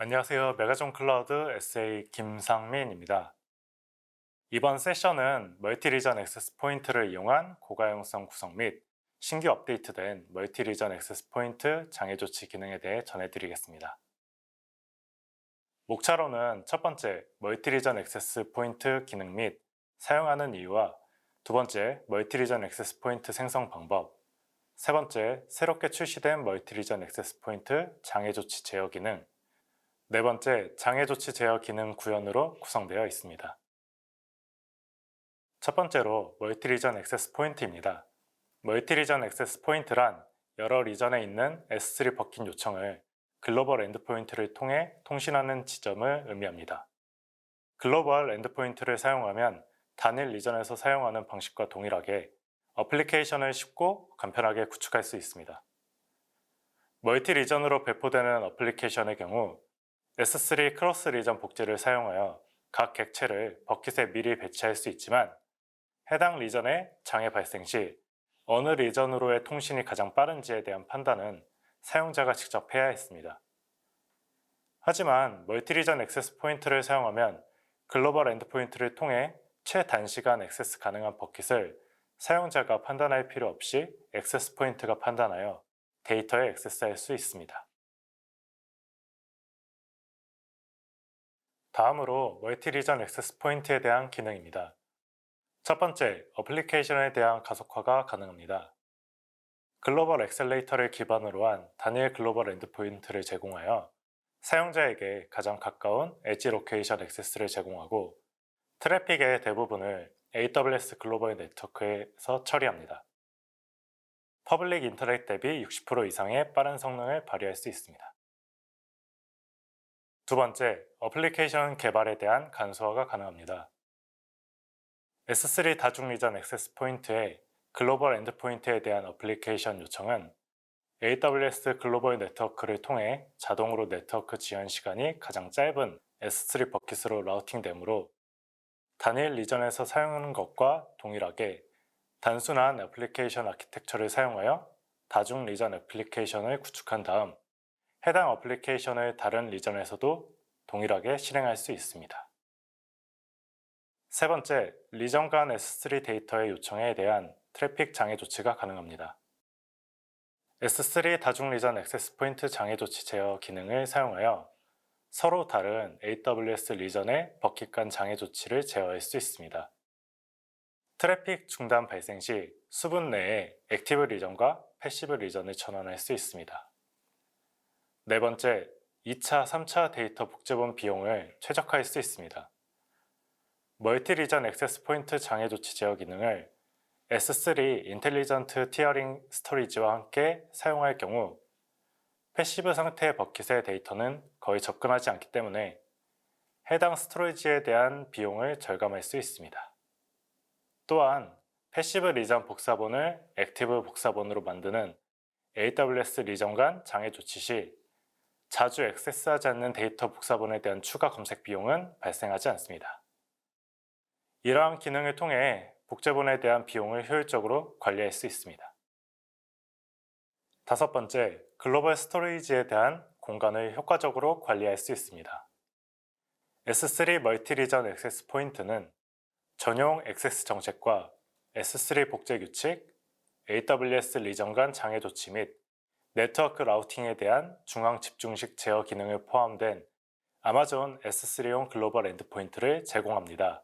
안녕하세요. 메가존 클라우드 SA 김상민입니다. 이번 세션은 멀티리전 액세스 포인트를 이용한 고가용성 구성 및 신규 업데이트된 멀티리전 액세스 포인트 장애 조치 기능에 대해 전해드리겠습니다. 목차로는 첫 번째, 멀티리전 액세스 포인트 기능 및 사용하는 이유와 두 번째, 멀티리전 액세스 포인트 생성 방법, 세 번째, 새롭게 출시된 멀티리전 액세스 포인트 장애 조치 제어 기능, 네 번째, 장애 조치 제어 기능 구현으로 구성되어 있습니다. 첫 번째로 멀티리전 액세스 포인트입니다. 멀티리전 액세스 포인트란 여러 리전에 있는 S3 버킷 요청을 글로벌 엔드포인트를 통해 통신하는 지점을 의미합니다. 글로벌 엔드포인트를 사용하면 단일 리전에서 사용하는 방식과 동일하게 어플리케이션을 쉽고 간편하게 구축할 수 있습니다. 멀티 리전으로 배포되는 어플리케이션의 경우 S3 크로스 리전 복제를 사용하여 각 객체를 버킷에 미리 배치할 수 있지만 해당 리전에 장애 발생 시 어느 리전으로의 통신이 가장 빠른지에 대한 판단은 사용자가 직접 해야 했습니다. 하지만 멀티리전 액세스 포인트를 사용하면 글로벌 엔드포인트를 통해 최단시간 액세스 가능한 버킷을 사용자가 판단할 필요 없이 액세스 포인트가 판단하여 데이터에 액세스할 수 있습니다. 다음으로 멀티리전 액세스 포인트에 대한 기능입니다. 첫 번째, 어플리케이션에 대한 가속화가 가능합니다. 글로벌 엑셀레이터를 기반으로 한 단일 글로벌 엔드포인트를 제공하여 사용자에게 가장 가까운 엣지 로케이션 액세스를 제공하고 트래픽의 대부분을 AWS 글로벌 네트워크에서 처리합니다. 퍼블릭 인터넷 대비 60% 이상의 빠른 성능을 발휘할 수 있습니다. 두 번째, 어플리케이션 개발에 대한 간소화가 가능합니다. S3 다중 리전 액세스 포인트의 글로벌 엔드포인트에 대한 어플리케이션 요청은 AWS 글로벌 네트워크를 통해 자동으로 네트워크 지연 시간이 가장 짧은 S3 버킷으로 라우팅되므로 단일 리전에서 사용하는 것과 동일하게 단순한 애플리케이션 아키텍처를 사용하여 다중 리전 애플리케이션을 구축한 다음 해당 애플리케이션을 다른 리전에서도 동일하게 실행할 수 있습니다. 세 번째, 리전 간 S3 데이터의 요청에 대한 트래픽 장애 조치가 가능합니다. S3 다중 리전 액세스 포인트 장애 조치 제어 기능을 사용하여 서로 다른 AWS 리전의 버킷 간 장애 조치를 제어할 수 있습니다. 트래픽 중단 발생 시 수분 내에 액티브 리전과 패시브 리전을 전환할 수 있습니다. 네 번째, 2차, 3차 데이터 복제본 비용을 최적화할 수 있습니다. 멀티 리전 액세스 포인트 장애 조치 제어 기능을 S3 인텔리전트 티어링 스토리지와 함께 사용할 경우 패시브 상태의 버킷의 데이터는 거의 접근하지 않기 때문에 해당 스토리지에 대한 비용을 절감할 수 있습니다. 또한 패시브 리전 복사본을 액티브 복사본으로 만드는 AWS 리전 간 장애 조치 시 자주 액세스하지 않는 데이터 복사본에 대한 추가 검색 비용은 발생하지 않습니다. 이러한 기능을 통해 복제본에 대한 비용을 효율적으로 관리할 수 있습니다. 다섯 번째, 글로벌 스토리지에 대한 공간을 효과적으로 관리할 수 있습니다. S3 멀티 리전 액세스 포인트는 전용 액세스 정책과 S3 복제 규칙, AWS 리전 간 장애 조치 및 네트워크 라우팅에 대한 중앙 집중식 제어 기능을 포함된 아마존 S3용 글로벌 엔드포인트를 제공합니다.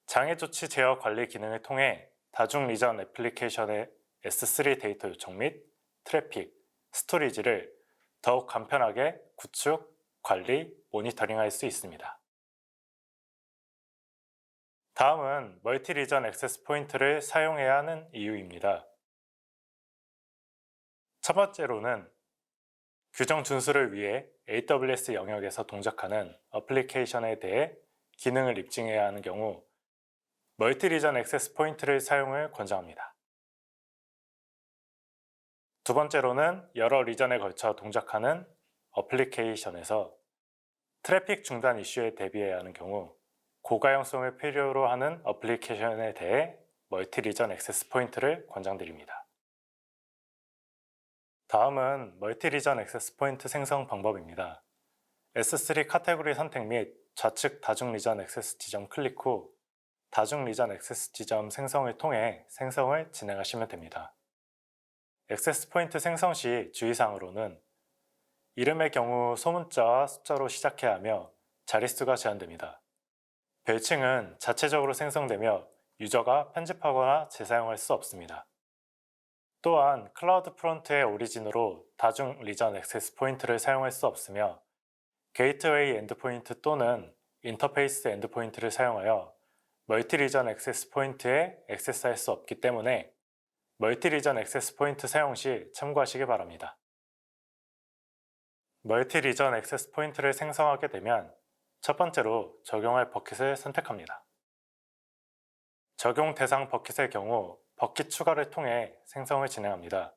장애 조치 제어 관리 기능을 통해 다중 리전 애플리케이션의 S3 데이터 요청 및 트래픽, 스토리지를 더욱 간편하게 구축, 관리, 모니터링할 수 있습니다. 다음은 멀티 리전 액세스 포인트를 사용해야 하는 이유입니다. 첫 번째로는 규정 준수를 위해 AWS 영역에서 동작하는 어플리케이션에 대해 기능을 입증해야 하는 경우 멀티 리전 액세스 포인트를 사용을 권장합니다. 두 번째로는 여러 리전에 걸쳐 동작하는 어플리케이션에서 트래픽 중단 이슈에 대비해야 하는 경우 고가용성을 필요로 하는 어플리케이션에 대해 멀티 리전 액세스 포인트를 권장드립니다. 다음은 멀티 리전 액세스 포인트 생성 방법입니다. S3 카테고리 선택 및 좌측 다중 리전 액세스 지점 클릭 후 다중 리전 액세스 지점 생성을 통해 생성을 진행하시면 됩니다. 액세스 포인트 생성 시 주의사항으로는 이름의 경우 소문자와 숫자로 시작해야 하며 자릿수가 제한됩니다. 별칭은 자체적으로 생성되며 유저가 편집하거나 재사용할 수 없습니다. 또한 클라우드 프론트의 오리진으로 다중 리전 액세스 포인트를 사용할 수 없으며 게이트웨이 엔드포인트 또는 인터페이스 엔드포인트를 사용하여 멀티 리전 액세스 포인트에 액세스할 수 없기 때문에 멀티 리전 액세스 포인트 사용 시 참고하시기 바랍니다. 멀티 리전 액세스 포인트를 생성하게 되면 첫 번째로 적용할 버킷을 선택합니다. 적용 대상 버킷의 경우 버킷 추가를 통해 생성을 진행합니다.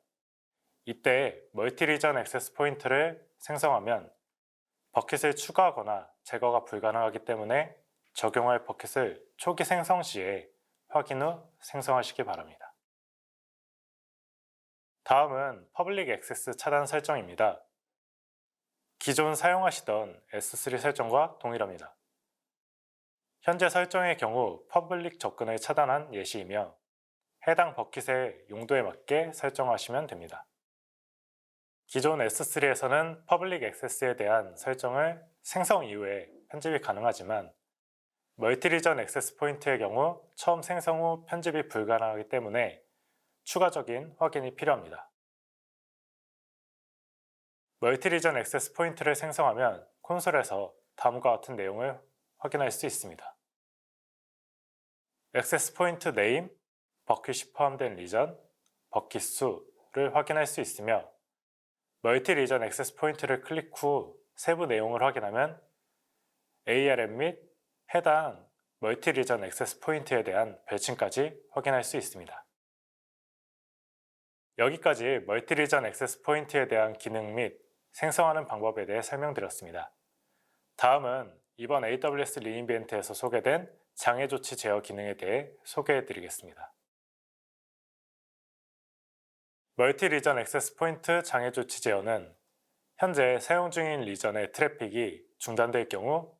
이때 멀티 리전 액세스 포인트를 생성하면 버킷을 추가하거나 제거가 불가능하기 때문에 적용할 버킷을 초기 생성 시에 확인 후 생성하시기 바랍니다. 다음은 퍼블릭 액세스 차단 설정입니다. 기존 사용하시던 S3 설정과 동일합니다. 현재 설정의 경우 퍼블릭 접근을 차단한 예시이며 해당 버킷의 용도에 맞게 설정하시면 됩니다. 기존 S3에서는 퍼블릭 액세스에 대한 설정을 생성 이후에 편집이 가능하지만 멀티 리전 액세스 포인트의 경우 처음 생성 후 편집이 불가능하기 때문에 추가적인 확인이 필요합니다. 멀티 리전 액세스 포인트를 생성하면 콘솔에서 다음과 같은 내용을 확인할 수 있습니다. 액세스 포인트 네임, 버킷이 포함된 리전, 버킷 수를 확인할 수 있으며 멀티 리전 액세스 포인트를 클릭 후 세부 내용을 확인하면 ARM 및 해당 멀티 리전 액세스 포인트에 대한 별칭까지 확인할 수 있습니다. 여기까지 멀티 리전 액세스 포인트에 대한 기능 및 생성하는 방법에 대해 설명드렸습니다. 다음은 이번 AWS 리인벤트에서 소개된 장애 조치 제어 기능에 대해 소개해 드리겠습니다. 멀티 리전 액세스 포인트 장애 조치 제어는 현재 사용 중인 리전의 트래픽이 중단될 경우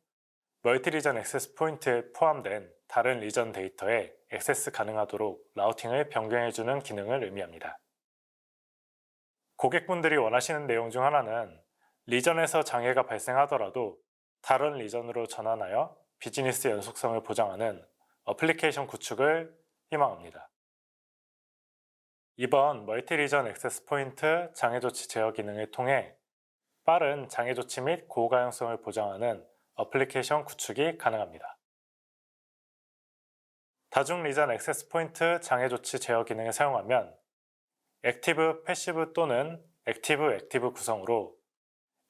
멀티 리전 액세스 포인트에 포함된 다른 리전 데이터에 액세스 가능하도록 라우팅을 변경해주는 기능을 의미합니다. 고객분들이 원하시는 내용 중 하나는 리전에서 장애가 발생하더라도 다른 리전으로 전환하여 비즈니스 연속성을 보장하는 어플리케이션 구축을 희망합니다. 이번 멀티 리전 액세스 포인트 장애 조치 제어 기능을 통해 빠른 장애 조치 및 고가용성을 보장하는 어플리케이션 구축이 가능합니다. 다중 리전 액세스 포인트 장애 조치 제어 기능을 사용하면 액티브, 패시브 또는 액티브 구성으로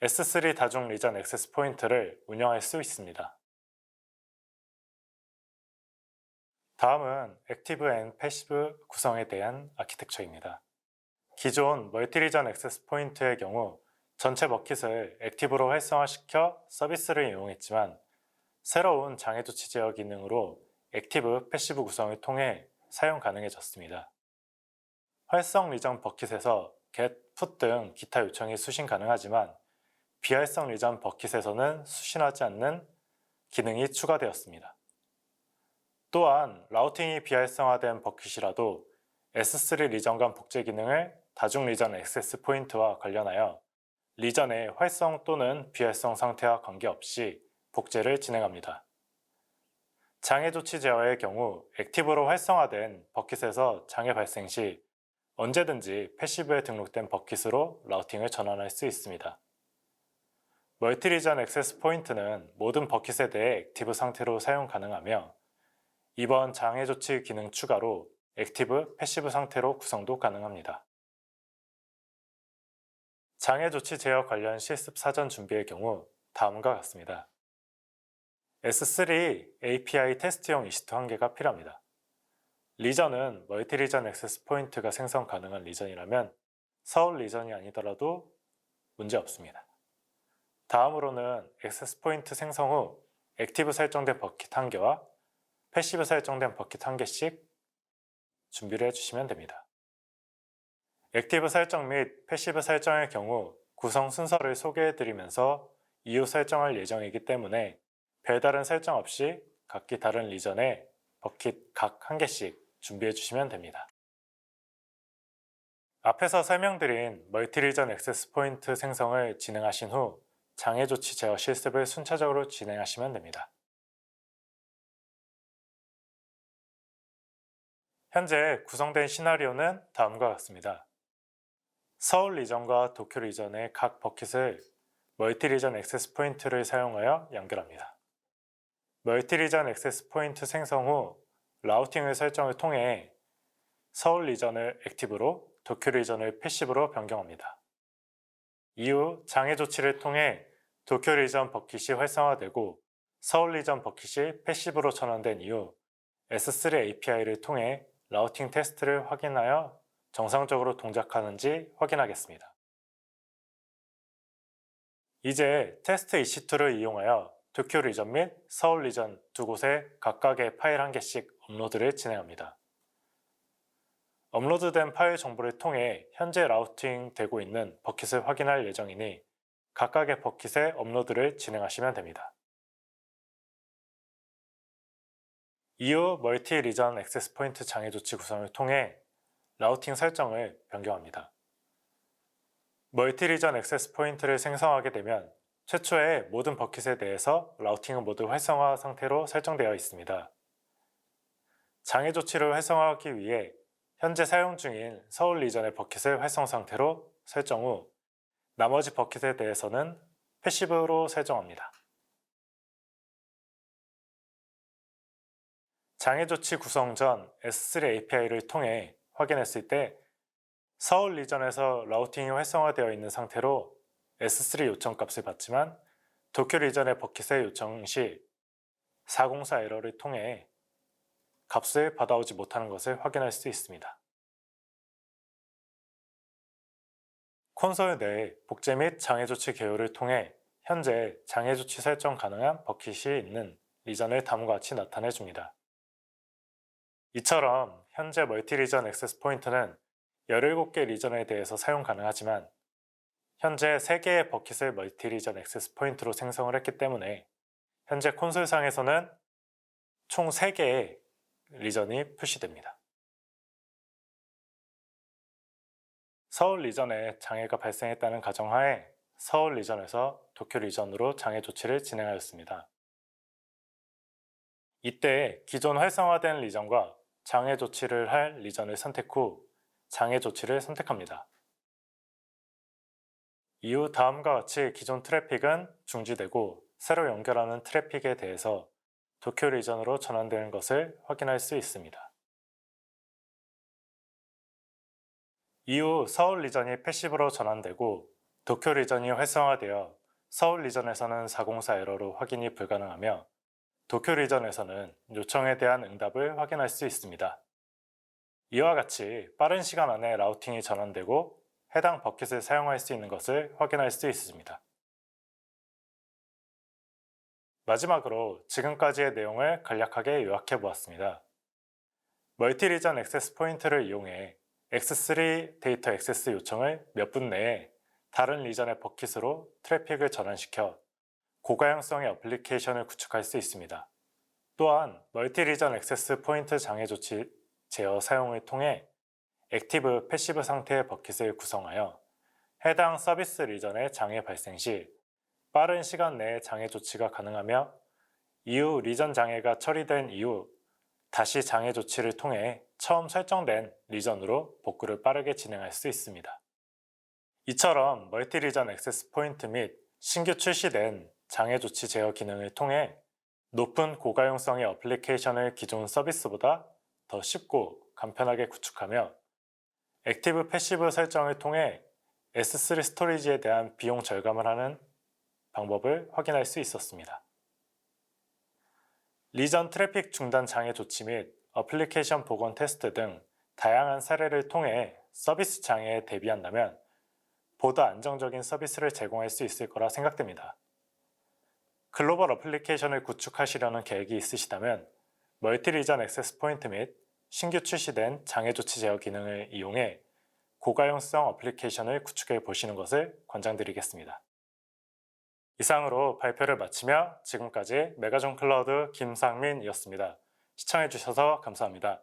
S3 다중 리전 액세스 포인트를 운영할 수 있습니다. 다음은 액티브 앤 패시브 구성에 대한 아키텍처입니다. 기존 멀티 리전 액세스 포인트의 경우 전체 버킷을 액티브로 활성화시켜 서비스를 이용했지만 새로운 장애 조치 제어 기능으로 액티브, 패시브 구성을 통해 사용 가능해졌습니다. 활성 리전 버킷에서 get, put 등 기타 요청이 수신 가능하지만 비활성 리전 버킷에서는 수신하지 않는 기능이 추가되었습니다. 또한 라우팅이 비활성화된 버킷이라도 S3 리전 간 복제 기능을 다중 리전 액세스 포인트와 관련하여 리전의 활성 또는 비활성 상태와 관계없이 복제를 진행합니다. 장애 조치 제어의 경우 액티브로 활성화된 버킷에서 장애 발생 시 언제든지 패시브에 등록된 버킷으로 라우팅을 전환할 수 있습니다. 멀티 리전 액세스 포인트는 모든 버킷에 대해 액티브 상태로 사용 가능하며 이번 장애 조치 기능 추가로 액티브, 패시브 상태로 구성도 가능합니다. 장애 조치 제어 관련 실습 사전 준비의 경우 다음과 같습니다. S3 API 테스트용 이시트 1개가 필요합니다. 리전은 멀티 리전 액세스 포인트가 생성 가능한 리전이라면 서울 리전이 아니더라도 문제 없습니다. 다음으로는 액세스 포인트 생성 후 액티브 설정된 버킷 1개와 패시브 설정된 버킷 1개씩 준비를 해주시면 됩니다. 액티브 설정 및 패시브 설정의 경우 구성 순서를 소개해드리면서 이후 설정할 예정이기 때문에 별다른 설정 없이 각기 다른 리전에 버킷 각 한 개씩 준비해 주시면 됩니다. 앞에서 설명드린 멀티리전 액세스 포인트 생성을 진행하신 후 장애 조치 제어 실습을 순차적으로 진행하시면 됩니다. 현재 구성된 시나리오는 다음과 같습니다. 서울 리전과 도쿄 리전의 각 버킷을 멀티리전 액세스 포인트를 사용하여 연결합니다. 멀티리전 액세스 포인트 생성 후 라우팅을 설정을 통해 서울 리전을 액티브로 도쿄 리전을 패시브로 변경합니다. 이후 장애 조치를 통해 도쿄 리전 버킷이 활성화되고 서울 리전 버킷이 패시브로 전환된 이후 S3 API를 통해 라우팅 테스트를 확인하여 정상적으로 동작하는지 확인하겠습니다. 이제 테스트 EC2를 이용하여 도쿄 리전 및 서울 리전 두 곳에 각각의 파일 한 개씩 업로드를 진행합니다. 업로드된 파일 정보를 통해 현재 라우팅 되고 있는 버킷을 확인할 예정이니 각각의 버킷의 업로드를 진행하시면 됩니다. 이후 멀티 리전 액세스 포인트 장애 조치 구성을 통해 라우팅 설정을 변경합니다. 멀티 리전 액세스 포인트를 생성하게 되면 최초의 모든 버킷에 대해서 라우팅은 모두 활성화 상태로 설정되어 있습니다. 장애 조치를 활성화하기 위해 현재 사용 중인 서울 리전의 버킷을 활성 상태로 설정 후 나머지 버킷에 대해서는 패시브로 설정합니다. 장애 조치 구성 전 S3 API를 통해 확인했을 때 서울 리전에서 라우팅이 활성화되어 있는 상태로 S3 요청 값을 받지만 도쿄 리전의 버킷의 요청 시 404 에러를 통해 값을 받아오지 못하는 것을 확인할 수 있습니다. 콘솔 내 복제 및 장애 조치 개요를 통해 현재 장애 조치 설정 가능한 버킷이 있는 리전을 다음과 같이 나타내 줍니다. 이처럼 현재 멀티 리전 액세스 포인트는 17개 리전에 대해서 사용 가능하지만 현재 3개의 버킷을 멀티 리전 액세스 포인트로 생성을 했기 때문에 현재 콘솔상에서는 총 3개의 리전이 표시됩니다. 서울 리전에 장애가 발생했다는 가정하에 서울 리전에서 도쿄 리전으로 장애 조치를 진행하였습니다. 이때 기존 활성화된 리전과 장애 조치를 할 리전을 선택 후 장애 조치를 선택합니다. 이후 다음과 같이 기존 트래픽은 중지되고 새로 연결하는 트래픽에 대해서 도쿄 리전으로 전환되는 것을 확인할 수 있습니다. 이후 서울 리전이 패시브로 전환되고 도쿄 리전이 활성화되어 서울 리전에서는 404 에러로 확인이 불가능하며 도쿄 리전에서는 요청에 대한 응답을 확인할 수 있습니다. 이와 같이 빠른 시간 안에 라우팅이 전환되고 해당 버킷을 사용할 수 있는 것을 확인할 수 있습니다. 마지막으로 지금까지의 내용을 간략하게 요약해 보았습니다. 멀티 리전 액세스 포인트를 이용해 X3 데이터 액세스 요청을 몇 분 내에 다른 리전의 버킷으로 트래픽을 전환시켜 고가형성의 어플리케이션을 구축할 수 있습니다. 또한 멀티 리전 액세스 포인트 장애 조치 제어 사용을 통해 액티브, 패시브 상태의 버킷을 구성하여 해당 서비스 리전의 장애 발생 시 빠른 시간 내에 장애 조치가 가능하며 이후 리전 장애가 처리된 이후 다시 장애 조치를 통해 처음 설정된 리전으로 복구를 빠르게 진행할 수 있습니다. 이처럼 멀티 리전 액세스 포인트 및 신규 출시된 장애 조치 제어 기능을 통해 높은 고가용성의 어플리케이션을 기존 서비스보다 더 쉽고 간편하게 구축하며 액티브 패시브 설정을 통해 S3 스토리지에 대한 비용 절감을 하는 방법을 확인할 수 있었습니다. 리전 트래픽 중단 장애 조치 및 어플리케이션 복원 테스트 등 다양한 사례를 통해 서비스 장애에 대비한다면 보다 안정적인 서비스를 제공할 수 있을 거라 생각됩니다. 글로벌 어플리케이션을 구축하시려는 계획이 있으시다면 멀티 리전 액세스 포인트 및 신규 출시된 장애 조치 제어 기능을 이용해 고가용성 어플리케이션을 구축해 보시는 것을 권장드리겠습니다. 이상으로 발표를 마치며 지금까지 메가존 클라우드 김상민이었습니다. 시청해주셔서 감사합니다.